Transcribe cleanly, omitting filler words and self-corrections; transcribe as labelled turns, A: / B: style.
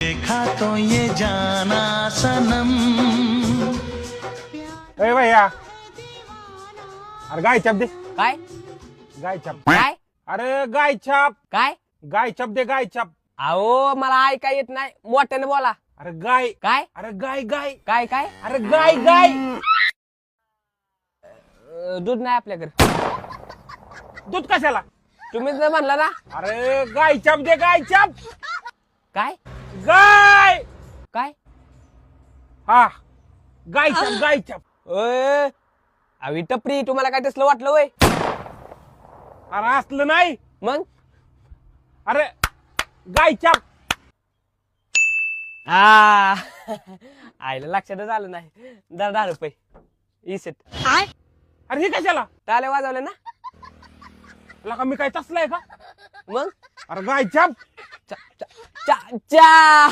A: देखा तो ये जाना सनम।
B: ए भैया, अरे गाय छाप दे,
C: काय
B: गाय छाप।
C: काय
B: अरे गाय छाप,
C: काय
B: गाय छाप दे, गाय छाप।
C: अहो मला ऐका येत नाही, मोठ्याने बोला.
B: अरे गाय,
C: काय
B: अरे गाय गाय,
C: काय काय
B: अरे गाय गाय।
C: दूध नाही आपल्याकडे.
B: दूध कशाला?
C: तुम्हीच जर म्हणला ना.
B: अरे गाय छाप दे, गाय छाप।
C: काय
B: गाय,
C: काय
B: हा गाय छाप, गाय छाप।
C: अवी टपरी, तुम्हाला काय तसलं वाटलं वय?
B: अरे असलं नाही,
C: मग
B: अरे गाय छाप।
C: आईला लक्षातच आलं नाही. 10 रुपये इसेट.
B: अरे हे कशाला?
C: टाळे वाजवले ना.
B: लका मी काय तसलाय का?
C: मग
B: अरे गाय छाप।
C: चा चा चा चा